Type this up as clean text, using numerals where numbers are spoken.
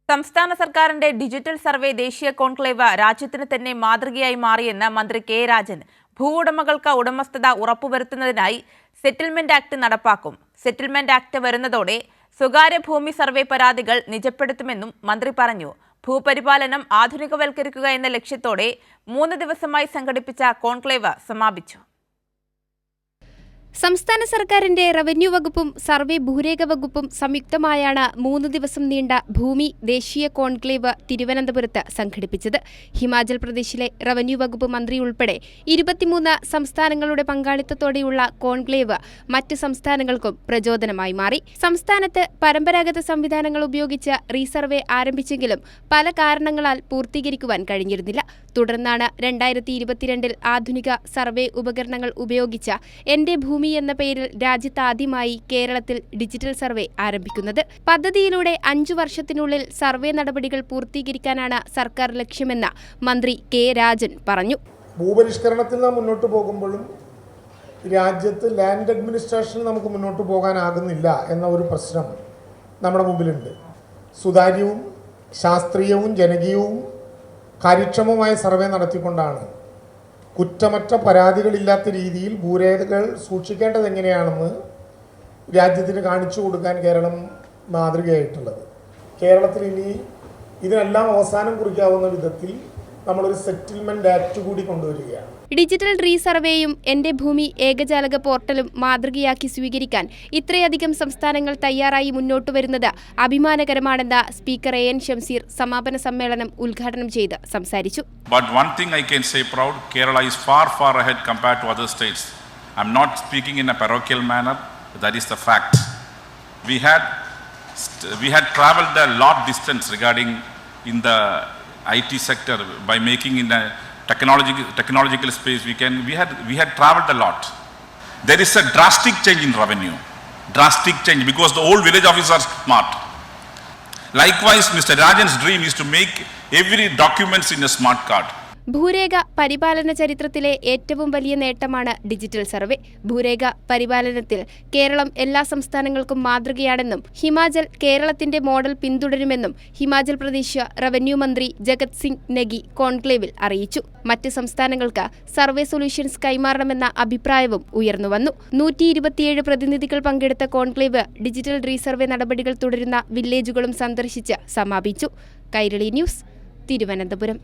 സംസ്ഥാന സർക്കാരിന്റെ digital survey ദേശീയ കോൺക്ലേവ് രാജ്യത്തിന് തന്നെ മാതൃകയായി മാറിയെന്ന് മന്ത്രി കെ രാജൻ. ഭൂവുടമകൾക്ക് ഉടമസ്ഥത ഉറപ്പുവരുത്തുന്നതിനായി സെറ്റിൽമെന്റ് ആക്ട് നടപ്പാക്കും. സെറ്റിൽമെന്റ് ആക്ട് വരുന്നതോടെ സ്വകാര്യ ഭൂമി സർവേ പരാതികൾ നിജപ്പെടുത്തുമെന്നും മന്ത്രി പറഞ്ഞു. ഭൂപരിപാലനം ആധുനികവൽക്കരിക്കുക എന്ന ലക്ഷ്യത്തോടെ 3 ദിവസമായി സംഘടിപ്പിച്ച കോൺക്ലേവ് സമാപിച്ചു. സംസ്ഥാന സർക്കാരിന്റെ റവന്യൂ വകുപ്പും സർവേ ഭൂരേഖ വകുപ്പും സംയുക്തമായാണ് 3 ദിവസം നീണ്ട ഭൂമി ദേശീയ കോൺക്ലേവ് തിരുവനന്തപുരത്ത് സംഘടിപ്പിച്ചത്. ഹിമാചൽ പ്രദേശിലെ റവന്യൂ വകുപ്പ് മന്ത്രി ഉൾപ്പെടെ 23 സംസ്ഥാനങ്ങളുടെ പങ്കാളിത്തത്തോടെയുള്ള കോൺക്ലേവ് മറ്റ് സംസ്ഥാനങ്ങൾക്കും പ്രചോദനമായി മാറി. സംസ്ഥാനത്ത് പരമ്പരാഗത സംവിധാനങ്ങൾ ഉപയോഗിച്ച് റീസർവേ ആരംഭിച്ചെങ്കിലും പല കാരണങ്ങളാൽ പൂർത്തീകരിക്കുവാൻ കഴിഞ്ഞിരുന്നില്ല. തുടർന്നാണ് 2022 ആധുനിക സർവേ ഉപകരണങ്ങൾ ഉപയോഗിച്ച എന്റെ ഭൂമി എന്ന പേരിൽ രാജ്യത്താദ്യമായി കേരളത്തിൽ ഡിജിറ്റൽ സർവേ ആരംഭിക്കുന്നത്. പദ്ധതിയിലൂടെ 5 വർഷത്തിനുള്ളിൽ സർവേ നടപടികൾ പൂർത്തീകരിക്കാനാണ് സർക്കാർ ലക്ഷ്യമെന്ന് മന്ത്രി കെ രാജൻ പറഞ്ഞു. ഭൂപരിഷ്കരണത്തിൽ നാം മുന്നോട്ട് പോകുമ്പോഴും രാജ്യത്ത് ലാൻഡ് അഡ്മിനിസ്ട്രേഷനിൽ നമുക്ക് മുന്നോട്ട് പോകാനാകുന്നില്ല എന്ന ഒരു പ്രശ്നം നമ്മുടെ മുമ്പിലുണ്ട്. സുതാര്യവും ശാസ്ത്രീയവും ജനകീയവും കാര്യക്ഷമമായ സർവേ നടത്തിക്കൊണ്ടാണ് കുറ്റമറ്റ പരാതികളില്ലാത്ത രീതിയിൽ ഭൂരേഖകൾ സൂക്ഷിക്കേണ്ടത് എങ്ങനെയാണെന്ന് രാജ്യത്തിന് കാണിച്ചു കൊടുക്കാൻ കേരളം മാതൃകയായിട്ടുള്ളത്. കേരളത്തിൽ ഇനി ഇതിനെല്ലാം അവസാനം കുറിക്കാവുന്ന വിധത്തിൽ നമ്മളൊരു സെറ്റിൽമെന്റ് ആക്ട് കൂടി കൊണ്ടുവരികയാണ്. ഡിജിറ്റൽ റീസർവേയും എന്റെ ഭൂമി ഏകജാലക പോർട്ടലും മാതൃകയാക്കി സ്വീകരിക്കാൻ ഇത്രയധികം സംസ്ഥാനങ്ങൾ തയ്യാറായി മുന്നോട്ട് വരുന്നത് അഭിമാനകരമാണെന്ന് സ്പീക്കർ എൻ ഷംസീർ സമാപന സമ്മേളനം ഉദ്ഘാടനം ചെയ്ത് സംസാരിച്ചു. But one thing I can say proud, Kerala is far ahead compared to other states. I'm not speaking in a parochial manner, that is the fact. We had traveled a lot distance regarding in the IT sector by making in a technological space. We had traveled a lot. There is a drastic change in revenue, drastic change, because the old village officers are smart. Likewise, Mr. Rajan's dream is to make every documents in a smart card. ഭൂരേഖ പരിപാലന ചരിത്രത്തിലെ ഏറ്റവും വലിയ നേട്ടമാണ് digital survey. ഭൂരേഖ പരിപാലനത്തിൽ Keralam എല്ലാ സംസ്ഥാനങ്ങൾക്കും മാതൃകയാണെന്നും ഹിമാചൽ കേരളത്തിന്റെ model പിന്തുടരുമെന്നും Himachal Pradesh revenue മന്ത്രി ജഗത് സിംഗ് നെഗി കോൺക്ലേവിൽ അറിയിച്ചു. മറ്റ് സംസ്ഥാനങ്ങൾക്ക് സർവേ സൊല്യൂഷൻസ് കൈമാറണമെന്ന അഭിപ്രായവും ഉയർന്നുവന്നു. 127 പ്രതിനിധികൾ പങ്കെടുത്ത കോൺക്ലേവ് ഡിജിറ്റൽ റീസർവേ നടപടികൾ തുടരുന്ന വില്ലേജുകളും സന്ദർശിച്ച് സമാപിച്ചു. കൈരളി ന്യൂസ്, തിരുവനന്തപുരം.